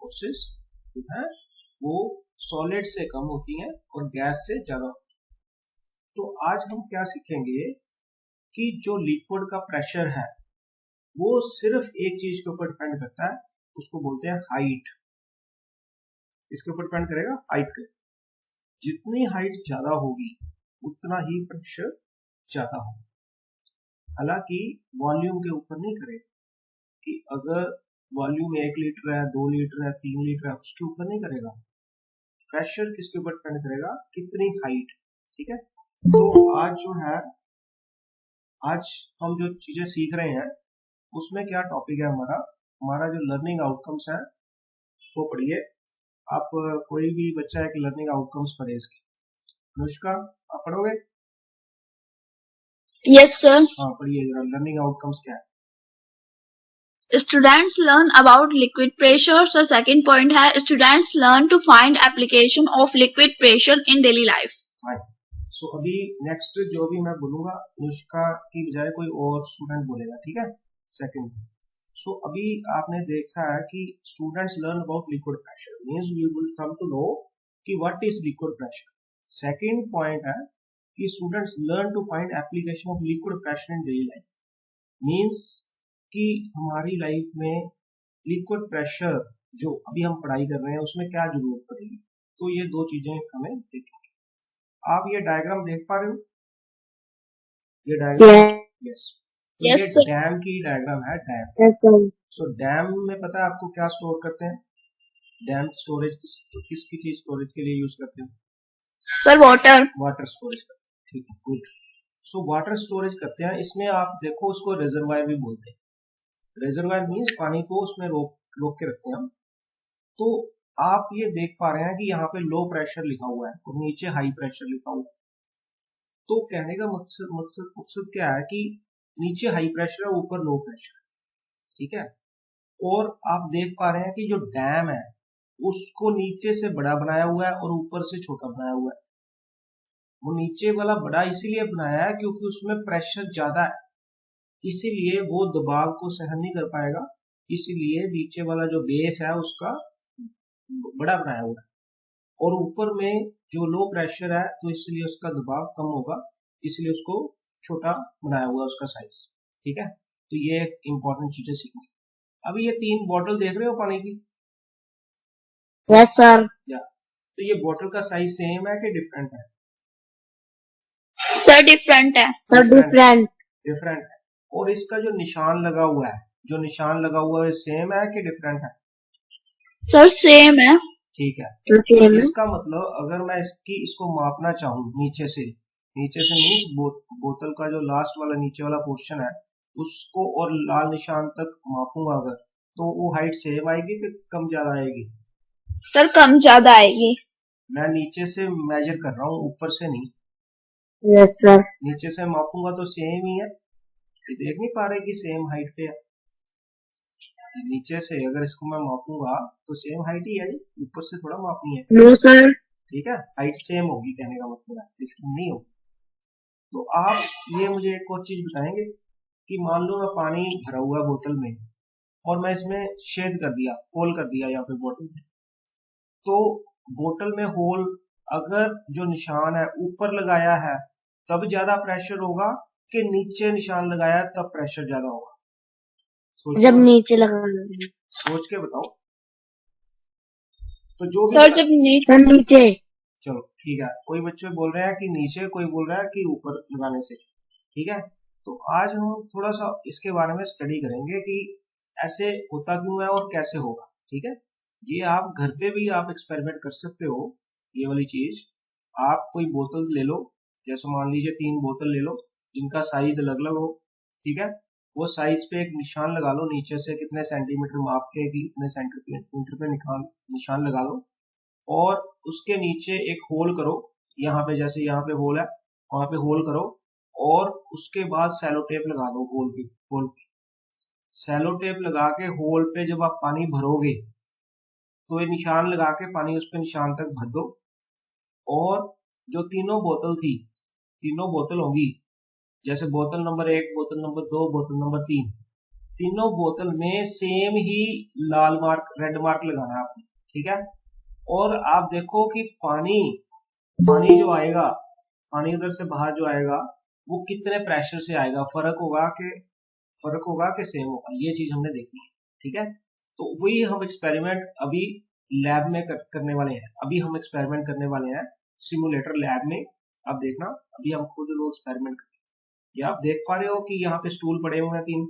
Forces जो है वो सॉलिड से कम होती हैं और गैस से ज्यादा होती हैं। तो आज हम क्या सीखेंगे कि जो लिक्विड का प्रेशर है वो सिर्फ एक चीज के ऊपर डिपेंड करता है, उसको बोलते हैं हाइट। इसके ऊपर डिपेंड करेगा हाइट के, जितनी हाइट ज्यादा होगी उतना ही प्रेशर ज्यादा होगा। हालांकि वॉल्यूम के ऊपर नहीं करेगा कि अगर वॉल्यूम 1 लीटर है, 2 लीटर है, 3 लीटर है, उसके ऊपर नहीं करेगा। प्रेशर किसके ऊपर डिपेंड करेगा, कितनी हाइट। ठीक है, तो आज जो है, आज हम जो चीजें सीख रहे हैं उसमें क्या टॉपिक है हमारा जो लर्निंग आउटकम्स है वो पढ़िए आप। कोई भी बच्चा एक लर्निंग आउटकम्स पढ़े इसके। अनुष्का आप पढ़ोगे? Yes, sir. हाँ पढ़िए जरा, लर्निंग आउटकम्स क्या है? Students learn about liquid pressure. So second point है students learn to find application of liquid pressure in daily life. सो अभी नेक्स्ट जो भी मैं बोलूंगा अनुष्का की बजाय कोई और स्टूडेंट बोलेगा, ठीक है? सेकंड, सो अभी आपने देखा है कि students learn about liquid pressure, means we will come to know कि what is liquid pressure. Second point है कि students learn to find application of liquid pressure in daily life, means कि हमारी लाइफ में लिक्विड प्रेशर जो अभी हम पढ़ाई कर रहे हैं उसमें क्या जरूरत पड़ेगी। तो ये दो चीजें हमें देखेंगे। आप ये डायग्राम देख पा रहे हो? ये डायग्राम, यस, तो Yes, ये sir. डैम की डायग्राम है, dam. Yes, sir. So damn में पता है आपको क्या स्टोर करते हैं? डैम स्टोरेज किसकी चीज स्टोरेज के लिए यूज करते हैं? Sir, water. वाटर स्टोरेज करते हैं, ठीक है, गुड। सो वाटर स्टोरेज करते हैं, इसमें आप देखो उसको रिजर्वायर भी बोलते हैं। रिजर्वायर मीन्स पानी को उसमें रोक के रखते हैं हम। तो आप ये देख पा रहे हैं कि यहाँ पे लो प्रेशर लिखा हुआ है और नीचे हाई प्रेशर लिखा हुआ है। तो कहने का मकसद क्या है कि नीचे हाई प्रेशर है, ऊपर लो प्रेशर है, ठीक है। और आप देख पा रहे हैं कि जो डैम है उसको नीचे से बड़ा बनाया हुआ है और ऊपर से छोटा बनाया हुआ है। वो नीचे वाला बड़ा इसीलिए बनाया है क्योंकि उसमें प्रेशर ज्यादा है, इसीलिए वो दबाव को सहन नहीं कर पाएगा, इसीलिए नीचे वाला जो बेस है उसका बड़ा बनाया हुआ है। और ऊपर में जो लो प्रेशर है तो इसलिए उसका दबाव कम होगा, इसलिए उसको छोटा बनाया हुआ उसका साइज, ठीक है। तो ये एक इम्पोर्टेंट चीजें सीखनी। अभी ये 3 बोतल देख रहे हो पानी की? Yes, sir. या तो ये बोतल का साइज सेम है कि डिफरेंट है? Sir, different है. Sir, different. डिफरेंट है। और इसका जो निशान लगा हुआ है, जो निशान लगा हुआ है सेम है कि डिफरेंट है? Sir, same है. ठीक है। Same है. इसका मतलब अगर मैं इसको मापना चाहूँ नीचे से मीन्स बोतल का जो लास्ट वाला नीचे वाला पोर्शन है उसको और लाल निशान तक मापूंगा अगर, तो वो हाइट सेम आएगी कि कम ज्यादा आएगी? Sir, कम ज्यादा आएगी. मैं नीचे से मेजर कर रहा हूँ, ऊपर से नहीं। Yes, sir. नीचे से मापूंगा तो सेम ही है, देख नहीं पा रहे कि सेम हाइट पे है? नीचे से अगर इसको मैं मापूंगा तो सेम हाइट ही है, ऊपर से थोड़ा मापनी है। No, sir. ठीक है, हाइट सेम होगी, कहने का मतलब है डिफरेंट नहीं होगी। तो आप ये मुझे एक और चीज बताएंगे कि मान लो मैं पानी भरा हुआ बोतल में और मैं इसमें छेद कर दिया, होल कर दिया यहाँ पे बोतल में, तो बोतल में होल अगर जो निशान है ऊपर लगाया है तब ज्यादा प्रेशर होगा कि नीचे निशान लगाया तब प्रेशर ज्यादा होगा? जब नीचे लगा, सोच के बताओ। तो जो भी सर जब नीचे, चलो ठीक है, कोई बच्चे बोल रहे हैं कि नीचे, कोई बोल रहा है कि ऊपर लगाने से, ठीक है। तो आज हम थोड़ा सा इसके बारे में स्टडी करेंगे कि ऐसे होता क्यों है और कैसे होगा, ठीक है। ये आप घर पे भी आप एक्सपेरिमेंट कर सकते हो। ये वाली चीज, आप कोई बोतल ले लो, जैसे मान लीजिए 3 बोतल ले लो जिनका साइज अलग अलग हो, ठीक है। वो साइज पे एक निशान लगा लो, नीचे से कितने सेंटीमीटर माप के कि इतने सेंटीमीटर पे निशान लगा लो और उसके नीचे एक होल करो। यहाँ पे जैसे यहाँ पे होल है, वहां पे होल करो और उसके बाद सेलो टेप लगा दो होल पे। सेलो टेप लगा के होल पे जब आप पानी भरोगे तो ये निशान लगा के पानी उस पे निशान तक भर दो। और जो तीनों बोतल थी, तीनों बोतल होगी, जैसे बोतल नंबर 1, बोतल नंबर 2, बोतल नंबर 3, तीनों बोतल में सेम ही लाल मार्क, रेड मार्क लगाना है आपने, ठीक है। और आप देखो कि पानी जो आएगा, पानी उधर से बाहर जो आएगा वो कितने प्रेशर से आएगा, फर्क होगा कि सेम होगा, ये चीज हमने देखनी है, ठीक है। तो वही हम एक्सपेरिमेंट अभी लैब में करने वाले हैं। अभी हम एक्सपेरिमेंट करने वाले हैं सिमुलेटर लैब में। अब देखना, अभी हम खुद लोग एक्सपेरिमेंट करेंगे। ये आप देख पा रहे हो कि यहाँ पे स्टूल पड़े हुए हैं 3,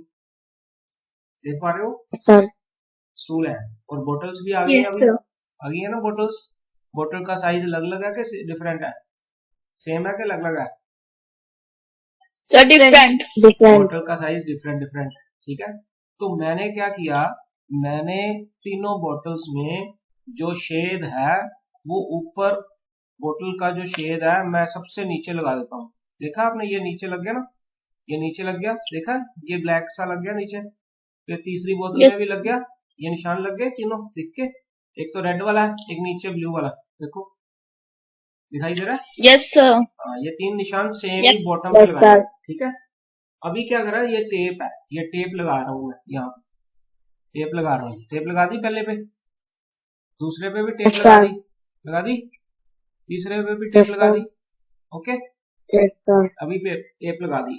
देख पा रहे हो सर? स्टूल है, और बोटल्स भी आ गई यस हैं, सर। आ गई है ना बोटल्स। बोतल का साइज अलग अलग है कि डिफरेंट है, सेम है कि अलग अलग है? Sir different. बोतल का साइज डिफरेंट, ठीक है। तो मैंने क्या किया, मैंने तीनों बोटल्स में जो शेड है वो ऊपर, बोतल का जो शेड है मैं सबसे नीचे लगा देता हूँ। देखा आपने, ये नीचे लग गया ना, ये नीचे लग गया, देखा ये ब्लैक सा लग गया नीचे। फिर तीसरी बोतल में भी लग गया, ये निशान लग गए तीनों, दिख के। एक तो रेड वाला है, एक नीचे ब्लू वाला, देखो दिखाई दे रहा है। Yes sir. ये 3 निशान सेम ही बॉटम पे लगा है, ठीक है। अभी क्या कर रहा है, ये टेप है, ये टेप लगा रहा हूँ मैं यहाँ पे, टेप लगा रहा हूँ। टेप लगा दी पहले पे, दूसरे पे भी टेप लगा दी, तीसरे पे भी टेप लगा दी, ओके। अभी पे टेप लगा दी।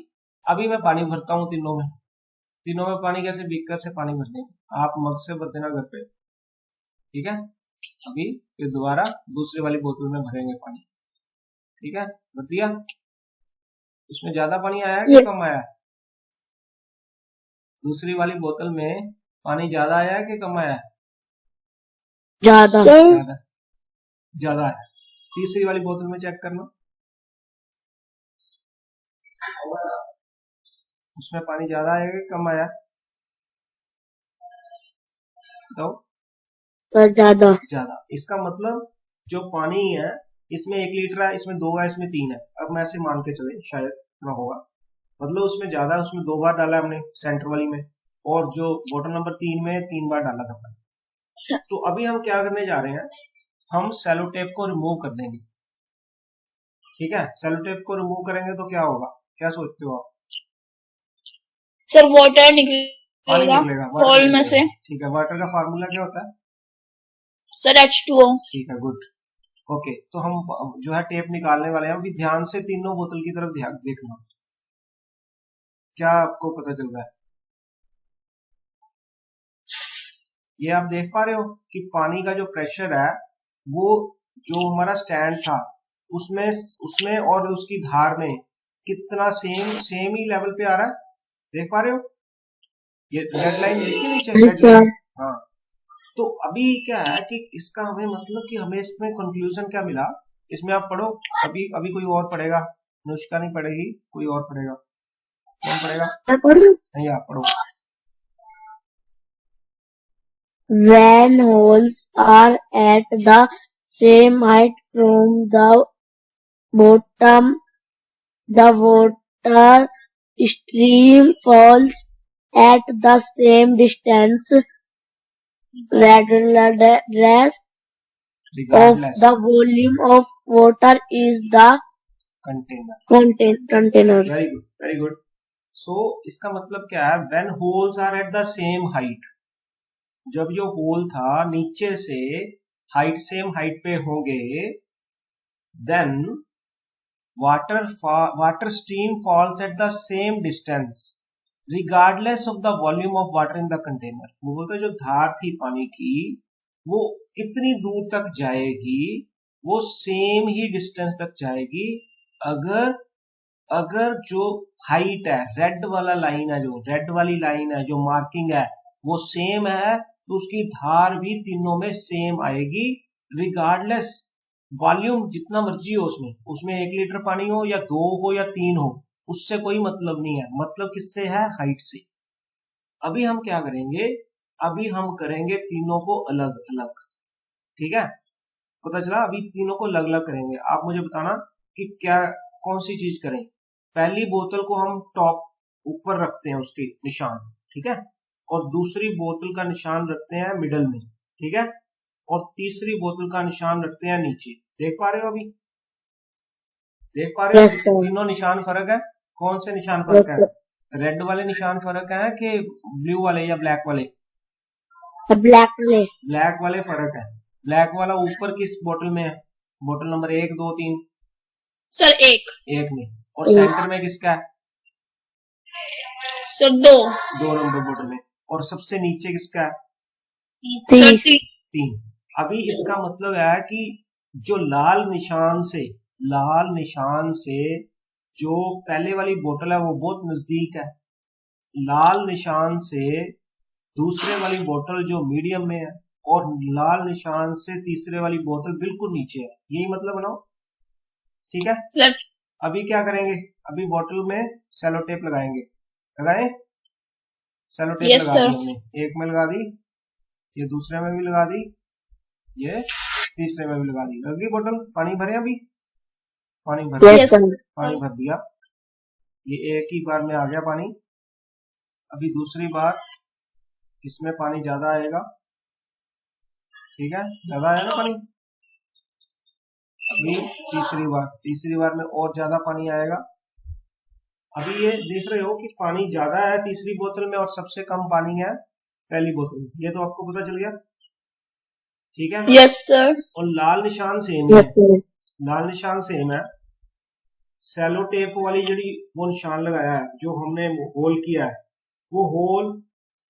अभी मैं पानी भरता हूँ तीनों में पानी कैसे, बीकर से पानी भर देंगे, आप मग से भर देना घर पे, ठीक है। अभी फिर दोबारा दूसरी वाली बोतल में भरेंगे पानी, ठीक है। भर दिया। उसमें ज्यादा पानी आया है कि कम आया है? दूसरी वाली बोतल में पानी ज्यादा आया है कि कम आया है? ज्यादा है। तीसरी वाली बोतल में चेक करना, उसमें पानी ज्यादा आया कि कम आया? बताओ। ज्यादा। इसका मतलब जो पानी है इसमें 1 लीटर है, इसमें 2 है, इसमें 3 है। अब मैं ऐसे मान के चले, शायद ना होगा, मतलब उसमें ज्यादा है, उसमें 2 बार डाला हमने सेंटर वाली में, और जो बोतल नंबर 3 में 3 बार डाला था। तो अभी हम क्या करने जा रहे हैं, हम सेलो टेप को रिमूव कर देंगे, ठीक है। सेलो टेप को रिमूव करेंगे तो क्या होगा, क्या सोचते हो आप? सर वाटर निकलेगा होल में से, ठीक है। वाटर का फार्मूला क्या होता है सर? H2O। ठीक है, गुड, ओके। तो हम जो है टेप निकालने वाले हैं। अभी ध्यान से तीनों बोतल की तरफ ध्यान देखना, क्या आपको पता चल रहा है? ये आप देख पा रहे हो कि पानी का जो प्रेशर है वो जो हमारा स्टैंड था उसमें और उसकी धार में कितना सेम ही लेवल पे आ रहा है, देख पा रहे हो? ये रेड लाइन देखिए नीचे, हाँ। तो अभी क्या है कि इसका हमें मतलब कि हमें इसमें कंक्लूजन क्या मिला, इसमें आप पढ़ो। अभी कोई और पढ़ेगा, अनुष्का नहीं पढ़ेगी, कोई और पढ़ेगा। कौन पढ़ेगा? नहीं, आप पढ़ो। When holes are at the same height from the bottom, the water stream falls at the same distance regardless of the volume of water is the container. Very good. So इसका मतलब क्या है, when holes are at the same height, जब जो whole था नीचे से same height पे होंगे, then water stream falls at the same distance regardless of the volume of water in the container. वो बोलते जो धार थी पानी की वो कितनी दूर तक जाएगी, वो सेम ही डिस्टेंस तक जाएगी अगर जो हाइट है, रेड वाली लाइन है जो मार्किंग है वो सेम है, तो उसकी धार भी तीनों में सेम आएगी, रिगार्डलेस वॉल्यूम जितना मर्जी हो उसमें 1 लीटर पानी हो या 2 हो या 3 हो, उससे कोई मतलब नहीं है। मतलब किससे है? हाइट से। अभी हम क्या करेंगे, अभी हम करेंगे तीनों को अलग अलग, ठीक है। पता चला, अभी तीनों को अलग अलग करेंगे। आप मुझे बताना कि क्या कौन सी चीज करें। पहली बोतल को हम टॉप ऊपर रखते हैं, उसके निशान, ठीक है, और दूसरी बोतल का निशान रखते हैं मिडल में, ठीक है, और तीसरी बोतल का निशान रखते हैं नीचे। देख पा रहे हो? अभी देख पा रहे हो? तीनों निशान फर्क है। कौन से निशान फर्क है? रेड वाले निशान फर्क है कि ब्लू वाले या ब्लैक वाले? ब्लैक में ब्लैक वाले फर्क है। ब्लैक वाला ऊपर किस बोतल में है? बोतल नंबर 1, 2, 3? सर एक। एक में। और सेंटर में किसका है? सर दो। 2 नंबर बोतल में। और सबसे नीचे किसका है? सर तीन। 3। अभी इसका मतलब है कि जो लाल निशान से जो पहले वाली बोतल है वो बहुत नजदीक है, लाल निशान से दूसरे वाली बोतल जो मीडियम में है, और लाल निशान से तीसरे वाली बोतल बिल्कुल नीचे है। यही मतलब बनाओ, ठीक है। Yes. अभी क्या करेंगे? अभी बोतल में सेलो टेप लगाएंगे। लगाए? सेलो टेप Yes, लगा दी sir. हमने। एक में लगा दी, ये दूसरे में भी लगा दी, ये तीसरे में भी लगा दी। लग गई बोतल? पानी भरे? अभी पानी भर दिया। Yes, sir. पानी भर दिया। ये एक ही बार में आ गया पानी। अभी दूसरी बार इसमें पानी ज्यादा आएगा, ठीक है, ज्यादा आया ना पानी। अभी तीसरी बार में और ज्यादा पानी आएगा। अभी ये देख रहे हो कि पानी ज्यादा है तीसरी बोतल में और सबसे कम पानी है पहली बोतल में। ये तो आपको पता चल गया, ठीक है। Yes, sir. और लाल निशान सेम है, Yes, sir. लाल निशान सेम है। सेलो टेप वाली जड़ी वो निशान लगाया है, जो हमने होल किया है, वो होल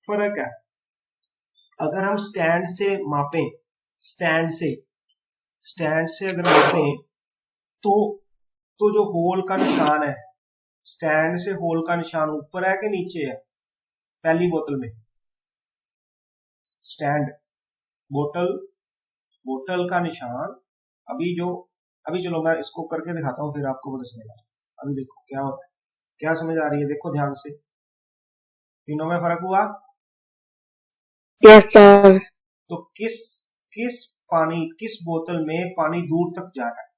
फर्क है। अगर हम स्टैंड से मापें, स्टैंड से अगर मापें तो जो होल का निशान है, स्टैंड से होल का निशान ऊपर है कि नीचे है? पहली बोतल में स्टैंड बोतल का निशान अभी चलो मैं इसको करके दिखाता हूँ, फिर आपको पता चलेगा। अभी देखो क्या होता है, क्या समझ आ रही है? देखो ध्यान से, तीनों में फर्क हुआ। Yes, sir. तो किस बोतल में पानी दूर तक जा रहा है?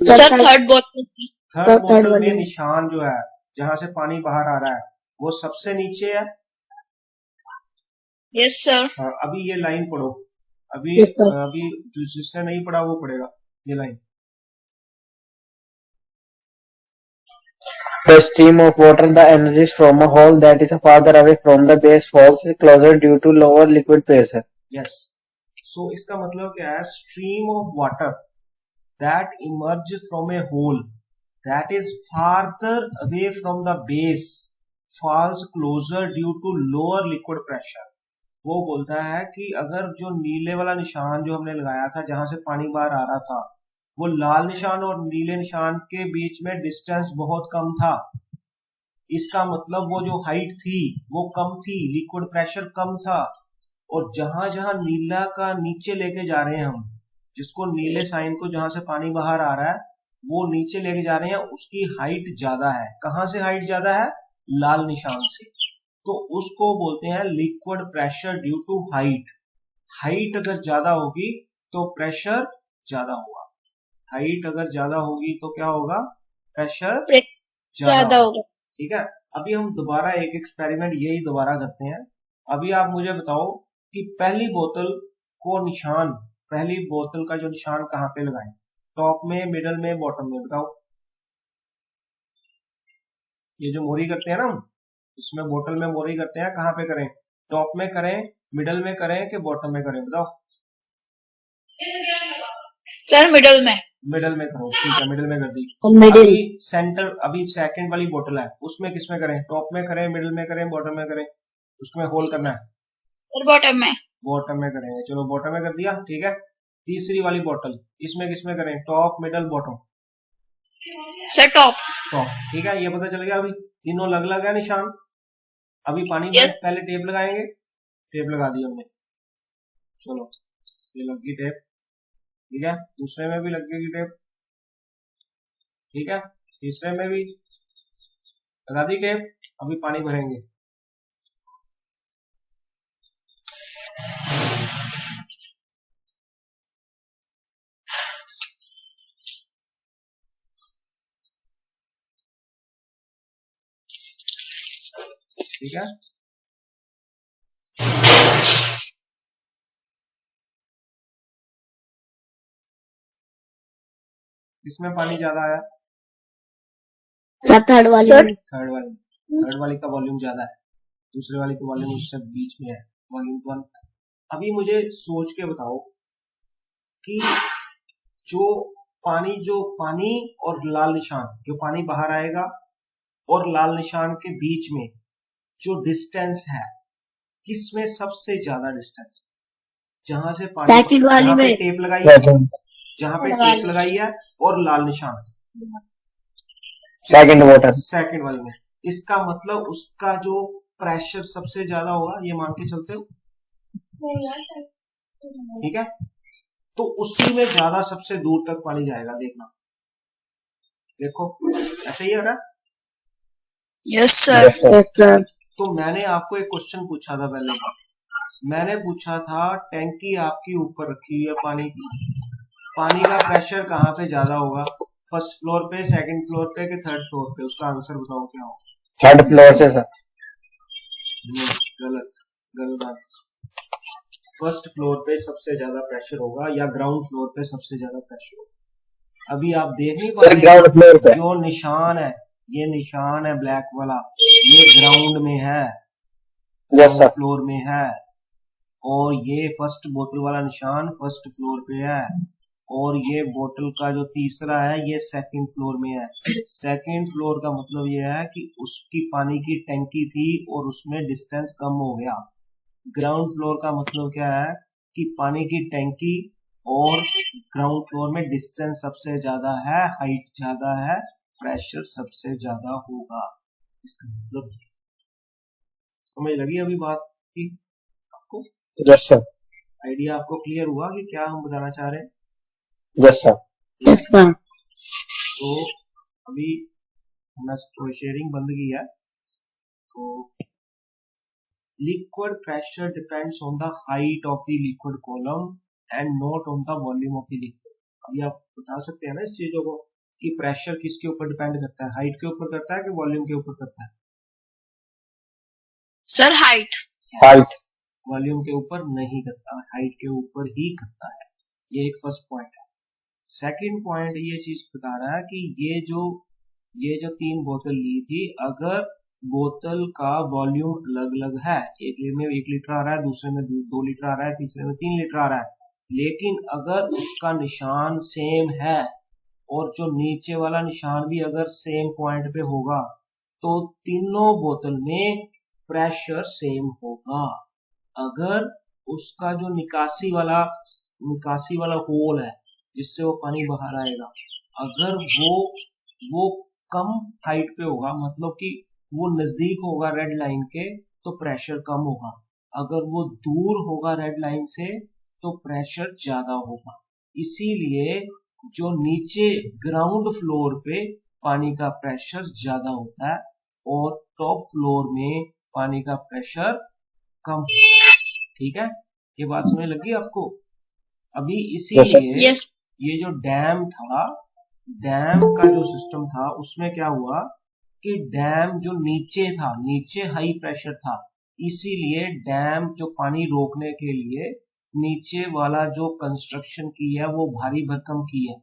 सर थर्ड बोतल। थर्ड बोतल में निशान जो है जहां से पानी बाहर आ रहा है वो सबसे नीचे है। Yes sir. हाँ, अभी ये लाइन पढ़ो। अभी Yes, sir. अभी जिसने नहीं पढ़ा वो पढ़ेगा ये line. The stream of water, the energy from a hole that is farther away from the base falls closer due to lower liquid pressure. Yes. So इसका मतलब क्या है? Stream of water that emerge from a hole that is farther away from the base falls closer due to lower liquid pressure. वो बोलता है कि अगर जो नीले वाला निशान जो हमने लगाया था जहां से पानी बाहर आ रहा था, वो लाल निशान और नीले निशान के बीच में डिस्टेंस बहुत कम था। इसका मतलब वो जो हाइट थी वो कम थी, लिक्विड प्रेशर कम था। और जहां जहां नीला का नीचे लेके जा रहे हैं हम, जिसको नीले साइन को जहां से पानी बाहर आ रहा है वो नीचे लेके जा रहे हैं, उसकी हाइट ज्यादा है। कहां से हाइट ज्यादा है? लाल निशान से। तो उसको बोलते हैं liquid pressure due to height. Height अगर ज्यादा होगी तो प्रेशर ज्यादा होगा, हाइट अगर ज्यादा होगी तो क्या होगा? प्रेशर ज्यादा होगा, ठीक है। अभी हम दोबारा एक एक्सपेरिमेंट यही दोबारा करते हैं। अभी आप मुझे बताओ कि पहली बोतल का जो निशान कहाँ पे लगाएं? टॉप में, मिडल में, बॉटम में? बताओ। ये जो मोरी करते हैं ना, इसमें बोतल में मोरी करते हैं, कहाँ पे करें? टॉप में करें, मिडल में करें कि बॉटम में करें? बताओ। सर मिडल में। मिडल में करो, ठीक है, मिडल में कर दी। मिडिल। अभी सेंटर, अभी सेकंड वाली बोतल है, उसमें किस में करें? टॉप में करें, मिडल में करें, बॉटम में करें? उसमें होल करना है, बॉटम में। बॉटम में करेंगे। चलो बॉटम में कर दिया, ठीक है। तीसरी वाली बोतल, इसमें किसमें करें? Top, middle, bottom? Sir top. Top, ठीक है। ये पता चल गया। अभी तीनों अलग अलग है निशान। अभी पानी में पहले टेप लगाएंगे, टेप लगा दी हमने, चलो ये लग गई टेप, ठीक है। दूसरे में भी लग गई टेप, ठीक है। तीसरे में भी लगा दी टेप। अभी पानी भरेंगे, ठीक है। इसमें पानी ज्यादा आया, सर थर्ड वाली Sir. में। थर्ड वाली का वॉल्यूम ज्यादा है, दूसरे वाली का वॉल्यूम उससे बीच में है, वॉल्यूम 1। अभी मुझे सोच के बताओ कि जो पानी और लाल निशान, जो पानी बाहर आएगा और लाल निशान के बीच में जो डिस्टेंस है, किसमें सबसे ज्यादा डिस्टेंस? जहां से पानी, सेकंड वाली जहां पे में। टेप लगाई है, जहां पे टेप लगाई है और लाल निशान सेकंड वाटर। सेकंड वाली में। इसका मतलब उसका जो प्रेशर सबसे ज्यादा होगा, ये मान के चलते हो, ठीक है? तो उसी में ज्यादा सबसे दूर तक पानी जाएगा, देखना, देखो ऐसे ही है ना? Yes, sir. Yes, sir. Yes, sir. तो मैंने आपको एक क्वेश्चन पूछा था पहले, मैंने पूछा था टैंकी आपकी ऊपर रखी हुई है पानी की, पानी का प्रेशर कहाँ पे ज्यादा होगा? फर्स्ट फ्लोर पे, सेकंड फ्लोर पे कि थर्ड फ्लोर पे? उसका आंसर बताओ क्या होगा? थर्ड फ्लोर से सर। नहीं, गलत आंसर। फर्स्ट फ्लोर पे सबसे ज्यादा प्रेशर होगा या ग्राउंड फ्लोर पे सबसे ज्यादा प्रेशर होगा? अभी आप देख नहीं पा सर रहे, ग्राउंड फ्लोर पे। जो निशान है, ये निशान है ब्लैक वाला, ये ग्राउंड में है, यस ग्राउंड सर। फ्लोर में है, और ये फर्स्ट बोतल वाला निशान फर्स्ट फ्लोर पे है, और ये बोतल का जो तीसरा है ये सेकंड फ्लोर में है। सेकंड फ्लोर का मतलब ये है कि उसकी पानी की टैंकी थी और उसमें डिस्टेंस कम हो गया। ग्राउंड फ्लोर का मतलब क्या है कि पानी की टैंकी और ग्राउंड फ्लोर में डिस्टेंस सबसे ज्यादा है, हाइट ज्यादा है, प्रेशर सबसे ज्यादा होगा। इसका मतलब समझ लगी अभी बात की आपको? Yes sir. आइडिया आपको क्लियर हुआ कि क्या हम बताना चाह रहे हैं? Yes sir. Yes, sir. तो अभी हमने शेयरिंग बंद की है। तो liquid pressure depends on the height of the liquid column and not on the volume of the liquid. अभी आप बता सकते हैं ना इस चीजों को कि प्रेशर किसके ऊपर डिपेंड करता है, हाइट के ऊपर करता है कि वॉल्यूम के ऊपर करता है? Sir, height. हाइट। वॉल्यूम के ऊपर नहीं करता, हाइट के ऊपर ही करता है। ये एक फर्स्ट पॉइंट है। सेकंड पॉइंट ये चीज बता रहा है कि ये जो 3 बोतल ली थी, अगर बोतल का वॉल्यूम अलग अलग है, एक में 1 लीटर आ रहा है, दूसरे में 2 लीटर आ रहा है, तीसरे में 3 लीटर आ रहा है, लेकिन अगर उसका निशान सेम है और जो नीचे वाला निशान भी अगर सेम पॉइंट पे होगा, तो तीनों बोतल में प्रेशर सेम होगा। अगर उसका जो निकासी वाला होल है जिससे वो पानी बाहर आएगा, अगर वो कम हाइट पे होगा, मतलब कि वो नजदीक होगा रेड लाइन के, तो प्रेशर कम होगा। अगर वो दूर होगा रेड लाइन से तो प्रेशर ज्यादा होगा। इसीलिए जो नीचे ग्राउंड फ्लोर पे पानी का प्रेशर ज्यादा होता है और टॉप फ्लोर में पानी का प्रेशर कम होता है। ठीक है, ये बात समझ लगी आपको? अभी इसीलिए Yes. ये जो डैम था, डैम का जो सिस्टम था, उसमें क्या हुआ कि डैम जो नीचे था, नीचे हाई प्रेशर था, इसीलिए डैम जो पानी रोकने के लिए नीचे वाला जो कंस्ट्रक्शन की है वो भारी भरकम की है,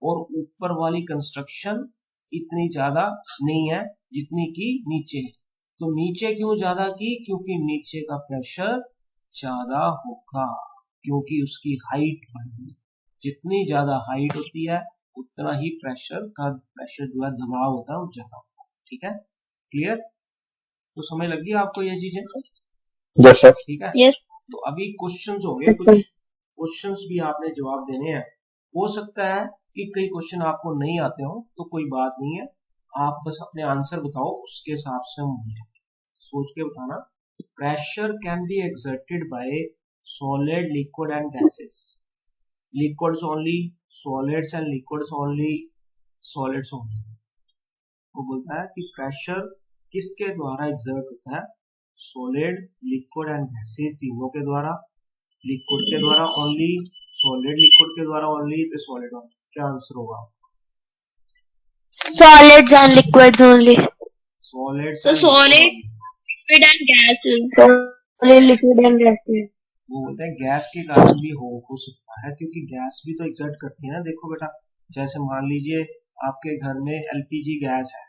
और ऊपर वाली कंस्ट्रक्शन इतनी ज्यादा नहीं है जितनी की नीचे है। तो नीचे क्यों ज्यादा की? क्योंकि नीचे का प्रेशर ज्यादा होगा, क्योंकि उसकी हाइट बढ़ी। जितनी ज्यादा हाइट होती है उतना ही प्रेशर जो है, दबाव होता है वो ज्यादा होता है। ठीक है, क्लियर? तो समझ लग गई आपको ये चीजें? Yes sir. ठीक है। Yes. तो अभी क्वेश्चंस हो गए, कुछ क्वेश्चंस भी आपने जवाब देने हैं। हो सकता है कि कई क्वेश्चन आपको नहीं आते हो, तो कोई बात नहीं है, आप बस अपने आंसर बताओ, उसके हिसाब से हम सोच के बताना। Pressure can be exerted by solid, liquid and gases. Liquids only, solids and liquids only, solids only. वो बोलता है कि प्रेशर किसके द्वारा एक्सर्ट होता है? सॉलिड, लिक्विड एंड गैसेस, तीनों के द्वारा। लिक्विड के द्वारा ओनली, सॉलिड लिक्विड के द्वारा ओनली, तो सॉलिड ओनली। क्या आंसर होगा? Solids and liquids only. Solid So solid, liquid and gases. Solid, liquid and gases. वो बोलते हैं गैस के कारण भी हो सकता है, क्योंकि गैस भी तो एक्सर्ट करती है ना। देखो बेटा, जैसे मान लीजिए आपके घर में एलपीजी गैस है,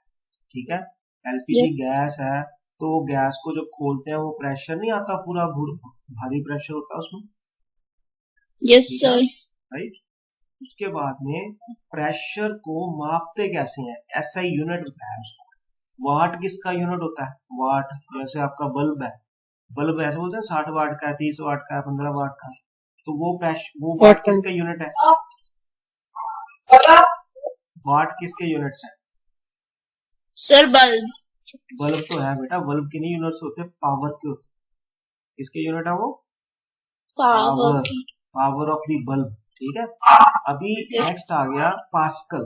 ठीक है। एलपीजी गैस है, तो गैस को जब खोलते हैं वो प्रेशर नहीं आता, पूरा भारी प्रेशर होता है उसमें। Yes sir. राइट। उसके बाद में प्रेशर को मापते कैसे हैं, एसआई यूनिट होता है उसका। वाट किसका यूनिट होता है, वाट। जैसे आपका बल्ब है, बल्ब ऐसे बोलते हैं 60 वाट का है, 30 वाट का है, 15 वाट का है, तो वो वाट किसका यूनिट है, वाट किसके यूनिट्स है सर बल्ब। बल्ब तो है बेटा, बल्ब के नहीं यूनिट्स होते, पावर के होते। किसके यूनिट है वो, power. Power of the bulb. ठीक है। अभी नेक्स्ट आ गया पास्कल।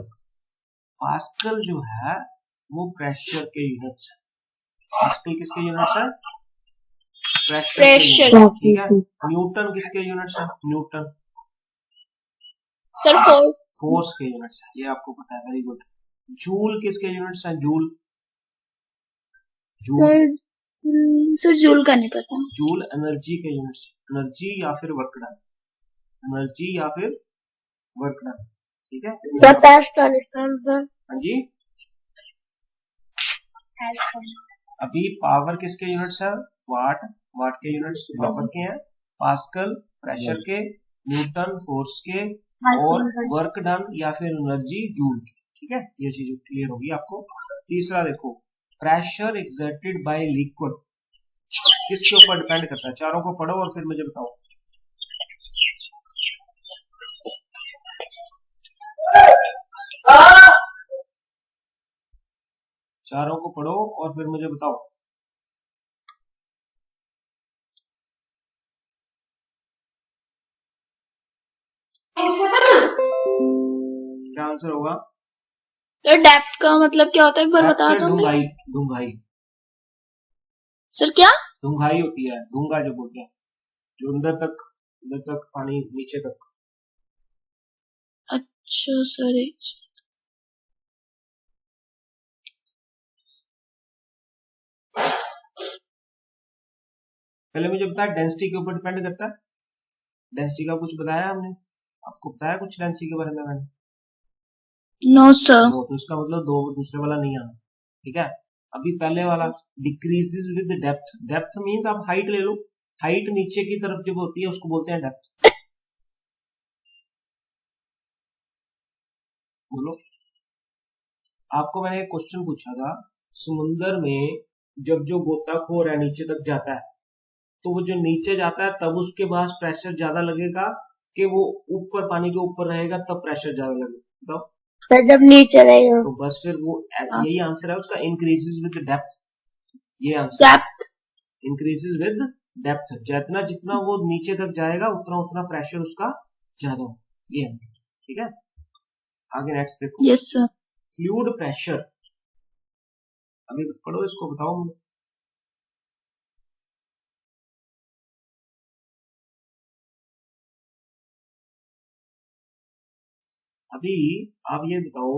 पास्कल जो है वो प्रेशर के यूनिट्स है। पास्कल किसके यूनिट्स है, प्रेशर। ठीक है। न्यूटन किसके यूनिट्स है, न्यूटन सर फोर्स के यूनिट्स है, ये आपको पता है, वेरी गुड। जूल किसके यूनिट्स है, जूल। सर जूल का नहीं पता। जूल एनर्जी के यूनिट्स, एनर्जी या फिर वर्क डन, एनर्जी या फिर वर्क डन। ठीक है। हाँ जी। अभी पावर किसके यूनिट्स है, वाट, वाट के यूनिट्स पावर के हैं। पास्कल प्रेशर के, न्यूटन फोर्स के, और वर्क डन या फिर एनर्जी जूल की। ठीक है, ये चीज क्लियर होगी आपको। तीसरा देखो, प्रेशर एक्सर्टेड बाय लिक्विड किसके ऊपर डिपेंड करता है, चारों को पढ़ो और फिर मुझे बताओ। चारों को पढ़ो और फिर मुझे बताओ। क्या आंसर होगा सर डेप्थ का मतलब क्या होता है, एक बार बता दो। डूंगाई, डूंगाई सर क्या, डूंगाई होती है, डूंगा जो बोलते हैं, जो अंदर तक पानी नीचे तक। अच्छा सर। पहले मुझे बताया डेंसिटी के ऊपर डिपेंड करता है, डेंसिटी का कुछ बताया हमने, आपको बताया कुछ डेंसिटी के बारे में मैंने। No sir. तो उसका मतलब दो दूसरे वाला नहीं आना। ठीक है। अभी पहले वाला decreases with depth. Depth means आप हाइट ले लो, हाइट नीचे की तरफ जब होती है उसको बोलते हैं डेप्थ। बोलो। आपको मैंने एक क्वेश्चन पूछा था, समुंदर में जब जो गोताखोर है नीचे तक जाता है, तो वो जो नीचे जाता है तब उसके पास प्रेशर ज्यादा लगेगा कि वो ऊपर पानी के ऊपर रहेगा तब प्रेशर ज्यादा लगेगा, बताओ। सर जब नीचे रहेगा तो बस फिर वो यही आंसर है उसका, इंक्रीजेस विद डेप्थ। ये answer depth increases with depth, जितना जितना वो नीचे तक जाएगा उतना उतना प्रेशर उसका ज्यादा होगा, ये आंसर। ठीक है। आगे नेक्स्ट देखो। Yes sir. फ्लूइड प्रेशर, अभी पढ़ो इसको, बताओ मुझे। अभी आप ये बताओ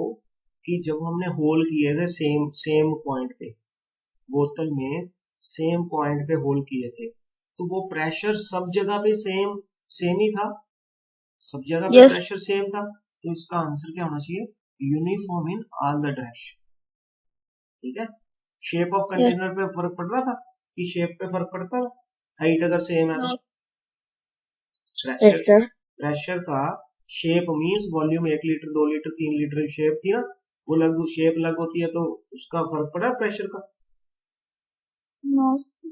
कि जब हमने होल किए थे सेम पॉइंट पे, बोतल में सेम पॉइंट पे होल किए थे, तो वो प्रेशर सब जगह पे सेम ही था, सब जगह पे प्रेशर सेम था, तो इसका आंसर क्या होना चाहिए, uniform in all the direction. ठीक है। शेप ऑफ कंटेनर पे फर्क पड़ रहा था, कि शेप पे फर्क पड़ता था, हाइट अगर सेम है तो। प्रेशर था, shape means volume 1 litre 2 litre 3 litre shape थी ना, वो लगभग शेप अलग होती है, तो उसका फर्क पड़ा प्रेशर का।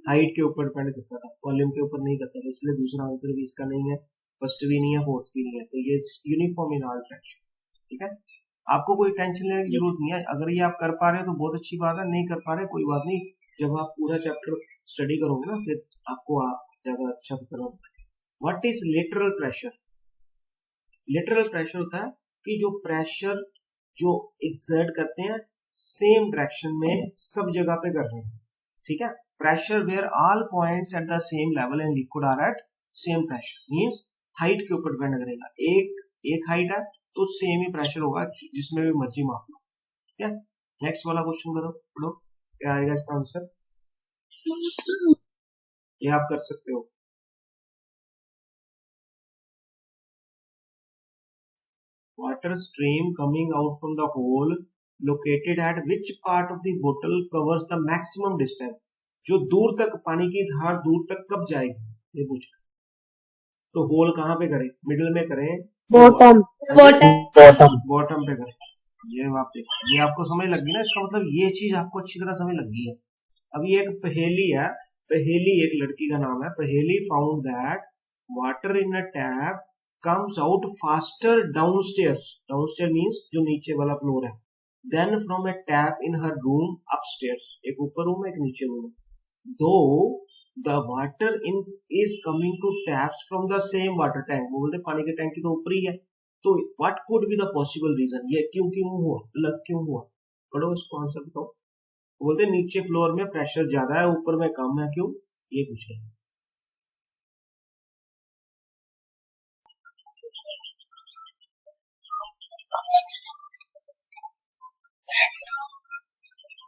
हाइट के ऊपर डिपेंड करता था, वॉल्यूम के ऊपर नहीं करता था, इसलिए दूसरा आंसर भी इसका नहीं है, फर्स्ट भी नहीं है, फोर्थ भी नहीं है, तो ये यूनिफॉर्म इन ऑल डायरेक्शन। ठीक है। आपको कोई टेंशन लेने की जरूरत नहीं है, अगर ये आप कर पा रहे हो तो बहुत अच्छी बात है, नहीं कर पा रहे कोई बात नहीं, जब आप पूरा चैप्टर स्टडी करोगे ना फिर आपको ज्यादा अच्छा पता लगेगा। What is lateral pressure. Lateral pressure होता है कि जो प्रेशर जो एक्सर्ट करते हैं सेम डायरेक्शन में सब जगह पे कर रहे हैं। ठीक है। Pressure where all points at the same level and liquid are at same pressure, means height के ऊपर डिपेंड करेगा, एक हाइट है तो सेम ही प्रेशर होगा जिसमें भी मर्जी माप लो। ठीक है। नेक्स्ट वाला क्वेश्चन करो, पढ़ो क्या आएगा इसका आंसर, ये आप कर सकते हो। Water stream coming out from the hole located at which part of the बोतल कवर्स द मैक्सिमम डिस्टेंस, जो दूर तक पानी की धार दूर तक कब जाएगी ये पूछ रहा है। तो होल कहाँ पे करें, मिडिल में करें, बॉटम बॉटम पे करें। ये आप देखो, ये आपको समझ लगी ना, इसका मतलब ये चीज आपको अच्छी तरह समझ लगी है। अभी एक पहेली है, पहेली एक लड़की का नाम है, पहेली found that water in a tap comes out faster downstairs, downstairs means जो नीचे वाला फ्लोर है, then from a tap in her room upstairs, एक ऊपर रूम है एक नीचे रूम है, though the water in is coming to taps from the same water tank, वो बोलते पानी के टैंक की तो ऊपर ही है, तो what could be the possible reason, ये क्यों हुआ, अलग क्यों हुआ, पढ़ो इसको आंसर बताओ। बोलते नीचे फ्लोर में प्रेशर ज्यादा है ऊपर में कम है, क्यों, ये पूछ रहे हैं।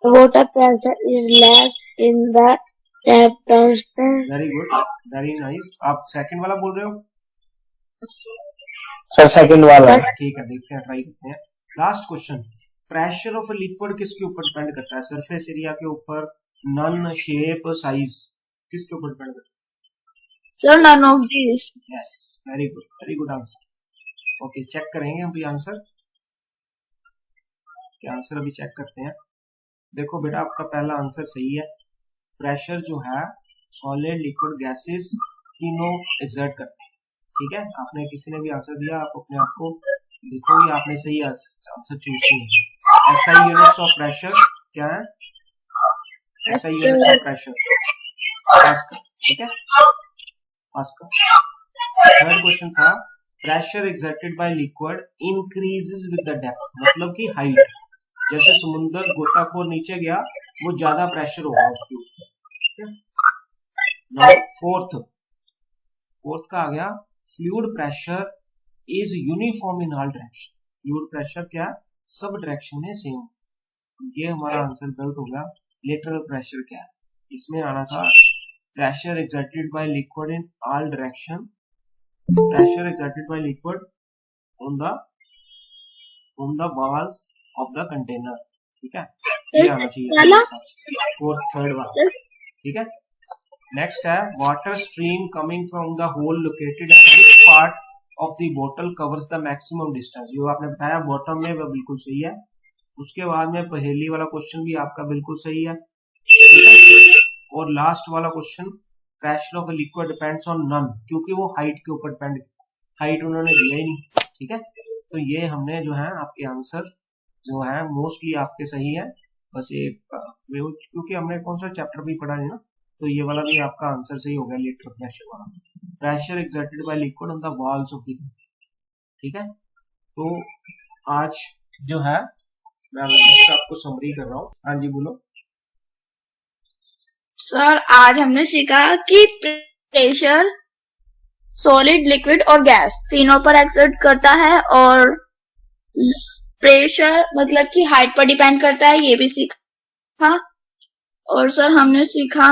water pressure is less in the tap downstairs. Very good, very nice. आप सेकंड वाला बोल रहे हो? सर सेकंड वाला। ठीक है, देखते हैं, ट्राई करते हैं। Last question, pressure of a liquid किसके ऊपर डिपेंड करता है, सरफेस एरिया के ऊपर, नन, शेप, साइज, किसके ऊपर डिपेंड करता है? Sir, none of these. Yes, very good answer. Okay, check करेंगे अभी आंसर, क्या आंसर अभी चेक करते हैं। देखो बेटा, आपका पहला आंसर सही है, प्रेशर जो है सॉलिड, लिक्विड, गैसेस तीनों एक्सर्ट करते हैं, ठीक है। आपने किसी ने भी आंसर दिया, आप अपने आप को देखोगे आपने सही आंसर चूज किया। एसआई यूनिट्स ऑफ प्रेशर क्या है, SI units of pressure, pascal, ठीक है, पास्कल। थर्ड क्वेश्चन था, pressure exerted by liquid increases with the depth, मतलब कि हाइट, जैसे समुद्र गोताखोर नीचे गया वो ज्यादा प्रेशर होगा उसके ऊपर। फोर्थ का आ गया, fluid pressure is uniform in all direction, fluid pressure क्या है, सब डायरेक्शन में सेम। ये हमारा आंसर गलत हो गया। लेटरल प्रेशर क्या है, इसमें आना था pressure exerted by liquid in all direction, pressure exerted by liquid on the walls of the container, ठीक है, ये आना चाहिए फोर्थ, थर्ड वाला, ठीक है। नेक्स्ट है, water stream coming from the hole located at which part of the बोतल कवर्स द मैक्सिमम डिस्टेंस, जो आपने बताया बॉटम में वो बिल्कुल सही है। उसके बाद में पहेली वाला क्वेश्चन भी आपका बिल्कुल सही है, ठीक है। और लास्ट वाला question, pressure of a liquid depends on none, क्योंकि वो हाइट के ऊपर डिपेंड, हाइट उन्होंने दिया ही नहीं, ठीक है। तो ये हमने जो है आपके आंसर जो है मोस्टली आपके सही है, बस ये क्योंकि हमने कौन सा चैप्टर भी पढ़ा है ना, तो ये वाला भी आपका आंसर सही हो गया, लेटरल प्रेशर वाला, pressure exerted by liquid on the walls of the, ठीक है। तो आज जो है मैं आपको समरी कर रहा हूँ, हाँ जी बोलो। सर, आज हमने सीखा कि प्रेशर सॉलिड, लिक्विड और गैस तीनों पर एक्सर्ट करता है, और प्रेशर मतलब कि हाइट पर डिपेंड करता है, ये भी सीखा। और सर हमने सीखा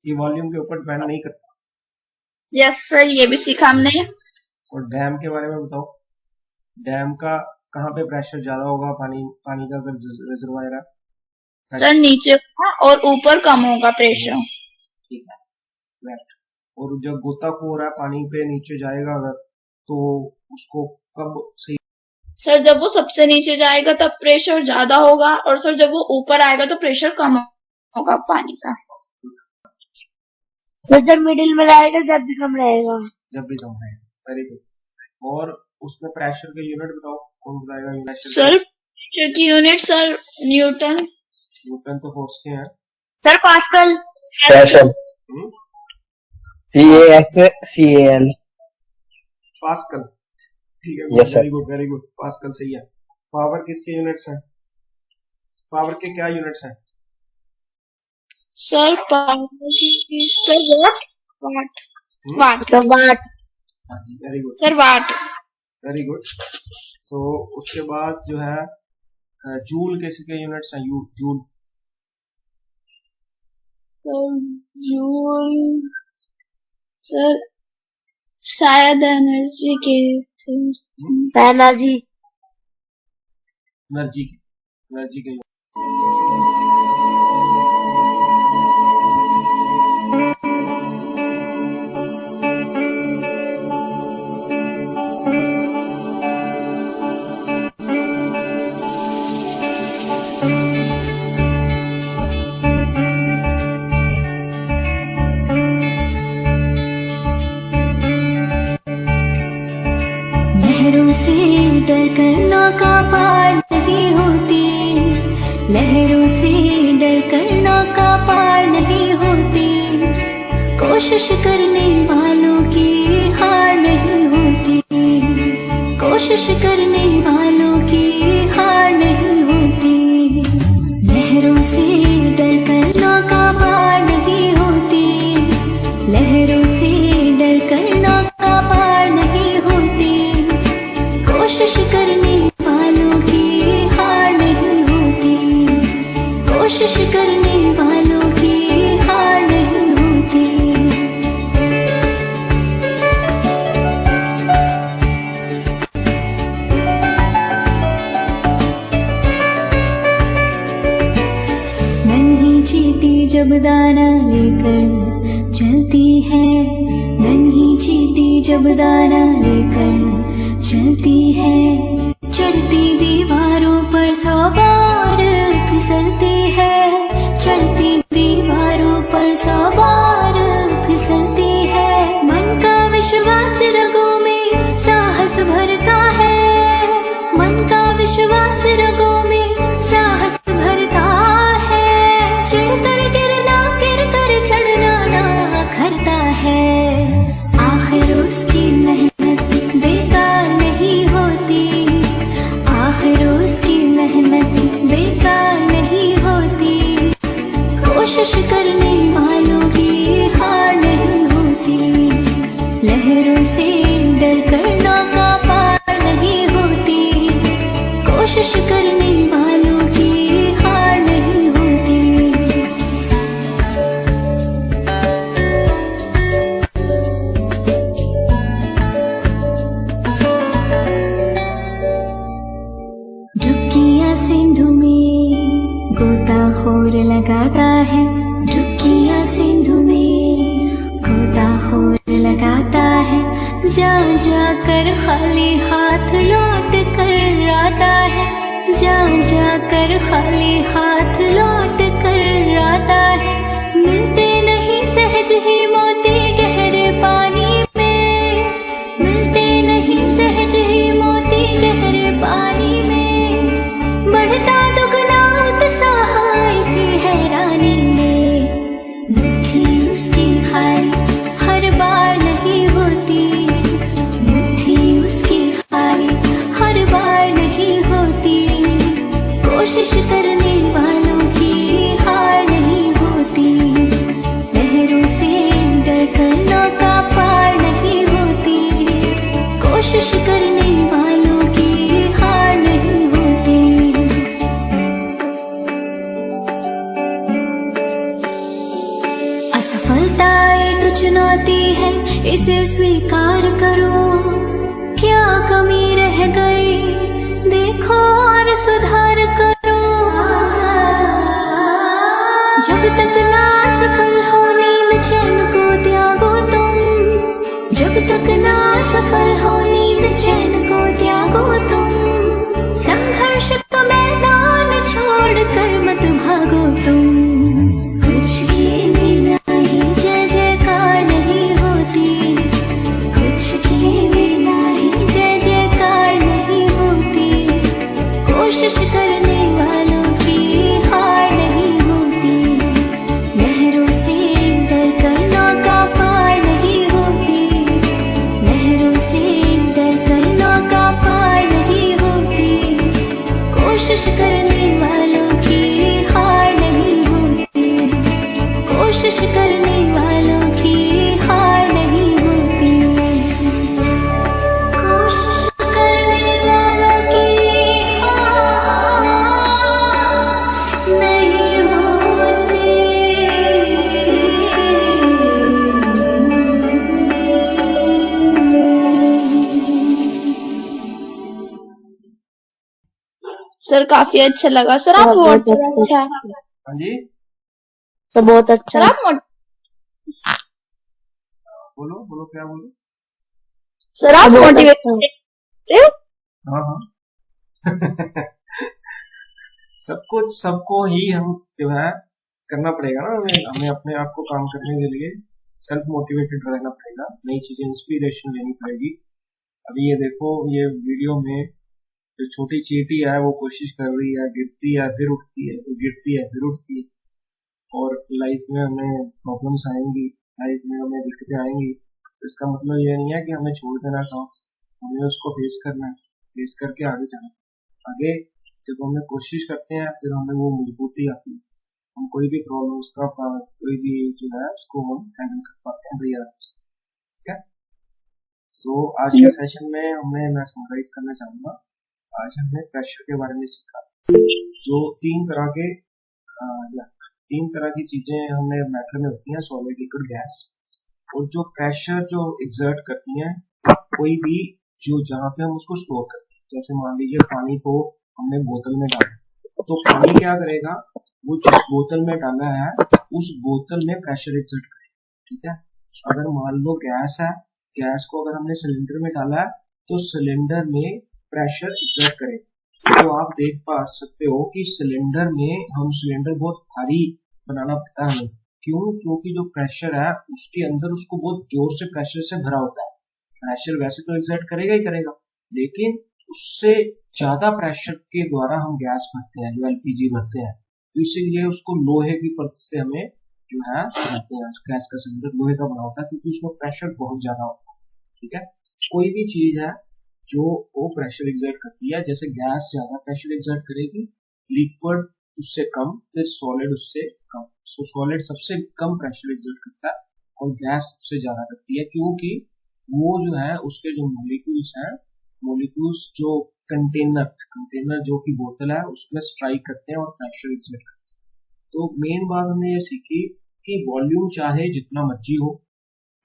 ये वॉल्यूम के ऊपर डिपेंड नहीं करता। यस सर, ये भी सीखा हमने। और डैम के बारे में बताओ, डैम का कहाँ पे प्रेशर ज्यादा होगा, पानी का अगर रिजर्वायर है? सर नीचे और ऊपर कम होगा प्रेशर, ठीक है, राइट। और जब गोताखोर है पानी पे नीचे जाएगा अगर, तो उसको कब सही, सर जब वो सबसे नीचे जाएगा तब प्रेशर ज्यादा होगा, और सर जब वो ऊपर आएगा तो प्रेशर कम होगा पानी का। जब मिडिल में रहेगा जब भी कम रहेगा, वेरी गुड। और उसमें प्रेशर के यूनिट बताओ, कौन बताएगा? सर प्रेशर की यूनिट सर न्यूटन तो फोर्स के हैं sir, pascal, pressure PASCAL, pascal, ठीक है, Yes, sir. Very good, pascal सही है। पावर किसके यूनिट्स हैं, पावर के क्या यूनिट्स हैं? सर पावर की सर वाट, हाँ जी, वेरी गुड सर वाट, वेरी गुड। सो उसके बाद जो है जूल किसके यूनिट्स हैं, जूल जूल सर शायद एनर्जी के, एनर्जी, एनर्जी के लहरों से डरकर नौका पार नहीं होती, लहरों से डरकर नौका पार नहीं होती, कोशिश करने वालों की हार नहीं होती, कोशिश करने वालों की हार नहीं होती। लहरों से डरकर नौका पार नहीं होती, लहरों से डरकर नौका पार नहीं होती, कोशिश करने वालों की हार नहीं होती, कोशिश करने वालों की हार नहीं होती। नन्ही चींटी जब दाना लेकर चलती है, नन्ही चींटी जब दाना लेकर चलती है, चढ़ती दीवारों पर 100 बार फिसलती है, चढ़ती दीवारों पर 100 बार फिसलती है। मन का विश्वास रगों में साहस भरता है, मन का विश्वास रगों में साहस भरता है, चढ़कर गिरना गिर कर चढ़ना ना करता है। आखिर उसकी मेहनत बेकार नहीं होती, आखिर उसकी मेहनत बेकार नहीं होती, कोशिश करने वालों की हार नहीं होती। लहरों से डरकर नौका पार नहीं होती, कोशिश करने वालों की हार नहीं होती। डुबकियां सिंधु में गोताखोर लगाता है, डुबकियां सिंधु में गोताखोर लगाता है, जा जा कर खाली हाथ लौट कर आता है, जा जा कर खाली हाथ लौट कर आता है। मिलते नहीं सहज ही मोती गहरे पानी में, मिलते नहीं सहज ही मोती गहरे पानी में, बढ़ता दुगना उत्साह इसी हैरानी में। मुट्ठी उसकी खाली हर बार नहीं होती, मुट्ठी उसकी खाली हर बार नहीं होती, कोशिश करने वालों की हार नहीं होती। लहरों से डरकर नौका पार नहीं होती, कोशिश करने वालों की हार नहीं होती। असफलता एक चुनौती है, इसे स्वीकार करो, क्या कमी रह गई देखो और सुधार करो। जब तक ना सफल हो नींद चैन को त्यागो तुम, जब तक ना सफल हो नींद चैन को त्यागो तुम, संघर्ष का मैदान छोड़ कर मत भागो तुम। कुछ किए बिना ही जय जयकार नहीं होती, कुछ किए बिना ही जय जयकार नहीं होती, कोशिश करने वालों की हार नहीं होती। लहरों से डरकर नौका पार सर काफी अच्छा लगा सर। आप बहुत वाटर अच्छा। हाँ जी, सर बहुत अच्छा। सर आप बोलो बोलो, क्या बोलो। सर आप बहुत मोटिवेट अच्छा। हाँ हाँ सबको ही हम जो है करना पड़ेगा ना, हमें अपने आप को काम करने के लिए सेल्फ मोटिवेटेड रहना पड़ेगा, नई चीजें इंस्पिरेशन लेनी पड़ेगी। अभी ये देखो, ये वीडियो में जो छोटी चींटी है वो कोशिश कर रही है, गिरती है फिर उठती है, गिरती है फिर उठती है। और लाइफ में हमें प्रॉब्लम्स आएंगी, लाइफ में हमें दिक्कतें आएंगी, तो इसका मतलब ये नहीं है कि हमें छोड़ देना काम, हमें उसको फेस करना है, फेस करके आगे जाना है। आगे जब हमें कोशिश करते हैं फिर हमें वो मजबूती आती है, हम कोई भी प्रॉब्लम्स का कोई भी जो है उसको हम हैंडल कर पाते हैं भैया। ठीक है, सो आज के सेशन में मैं समराइज करना चाहूंगा। आज हमने प्रेशर के बारे में सीखा, जो तीन तरह की चीजें हमें मैटर में होती हैं, सॉलिड, लिक्विड, गैस। और जो प्रेशर जो एग्जर्ट करती हैं कोई भी, जो जहाँ पे हम उसको स्टोर करते हैं, जैसे मान लीजिए पानी को हमने बोतल में डाला, तो पानी क्या करेगा, वो जिस बोतल में डाला है उस बोतल में प्रेशर एग्जर्ट करेगा। ठीक है, अगर मान लो गैस है, गैस को अगर हमने सिलेंडर में डाला है तो सिलेंडर में प्रेशर एग्जर्ट करेगा। तो आप देख पा सकते हो कि सिलेंडर में सिलेंडर बहुत भारी बनाना पड़ता है हमें, क्यों? क्योंकि जो प्रेशर है उसके अंदर उसको बहुत जोर से प्रेशर से भरा होता है। प्रेशर वैसे तो एग्जर्ट करेगा ही करेगा, लेकिन उससे ज्यादा प्रेशर के द्वारा हम गैस भरते हैं, जो एलपीजी भरते हैं, तो इसीलिए उसको लोहे की परत से हमें जो है भरते हैं। गैस का सिलेंडर लोहे का बना होता है क्योंकि उसमें प्रेशर बहुत ज्यादा होता है। ठीक है, कोई भी चीज है जो वो प्रेशर एग्जर्ट करती है, जैसे गैस ज्यादा प्रेशर एग्जर्ट करेगी, लिक्विड उससे कम, फिर सॉलिड उससे कम। सो सॉलिड सबसे कम प्रेशर एग्जर्ट करता है और गैस सबसे ज्यादा करती है, क्योंकि वो जो है उसके जो मॉलिक्यूल्स हैं, मॉलिक्यूल्स जो कंटेनर जो कि बोतल है उसमें स्ट्राइक करते हैं और प्रेशर एग्जर्ट करते हैं। तो मेन बात हमने ये सीखी कि वॉल्यूम चाहे जितना मर्जी हो,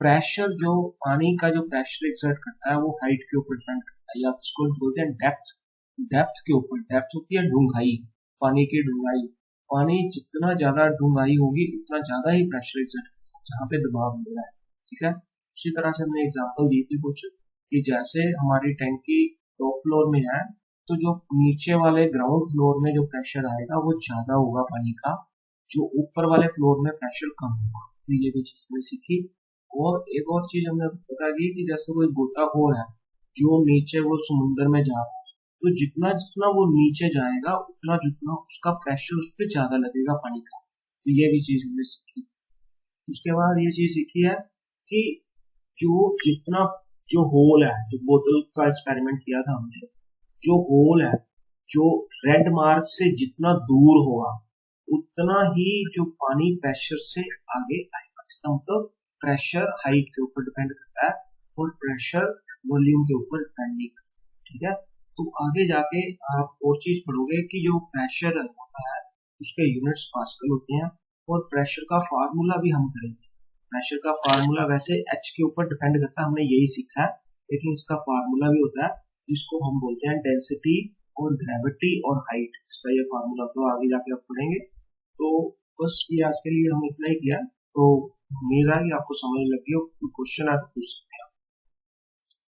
प्रेशर जो पानी का जो प्रेशर एक्सर्ट करता है वो हाइट के ऊपर डिपेंड करता है, या उसको बोलते हैं डेप्थ के ऊपर। डेप्थ होती है डूंघाई, पानी की डूंघाई। पानी जितना ज्यादा डूंघाई होगी उतना ज्यादा ही प्रेशर एक्सर्ट करता है जहाँ पे दबाव मिल रहा है। ठीक है, उसी तरह से हमने एग्जाम्पल दी थी कुछ, कि जैसे हमारी टैंकी टॉप फ्लोर में है तो जो नीचे वाले ग्राउंड फ्लोर में जो प्रेशर आएगा वो ज्यादा होगा पानी का, जो ऊपर वाले फ्लोर में प्रेशर कम होगा। तो ये भी चीज हमने सीखी। और एक और चीज हमने बता दी कि जैसे कोई गोताखोर है जो नीचे वो समुद्र में जा रहा है, तो जितना जितना वो नीचे जाएगा उतना जितना उसका प्रेशर उस पर ज्यादा लगेगा पानी का। तो ये भी चीज हमने सीखी। उसके बाद ये चीज सीखी है कि जितना जो होल है, जो बोतल का एक्सपेरिमेंट किया था हमने, जो होल है जो रेड मार्क से जितना दूर होगा उतना ही जो पानी प्रेशर से आगे आएगा। इसका मतलब प्रेशर हाइट के ऊपर डिपेंड करता है और प्रेशर वॉल्यूम के ऊपर डिपेंड नहीं करता। ठीक है, तो आगे जाके आप और चीज पढ़ोगे कि जो प्रेशर होता है उसके यूनिट्स पास्कल होते हैं, और प्रेशर का फार्मूला भी हम करेंगे। प्रेशर का फार्मूला वैसे एच के ऊपर डिपेंड करता है, हमने यही सीखा है, लेकिन इसका फार्मूला भी होता है जिसको हम बोलते हैं डेंसिटी और ग्रेविटी और हाइट। इसका ये फार्मूला तो आगे जाके आप पढ़ेंगे। तो बस ये आज के लिए हम इतना ही किया, तो उम्मीद है कि आपको समझ लगी हो। क्वेश्चन है तो पूछ सकते हैं।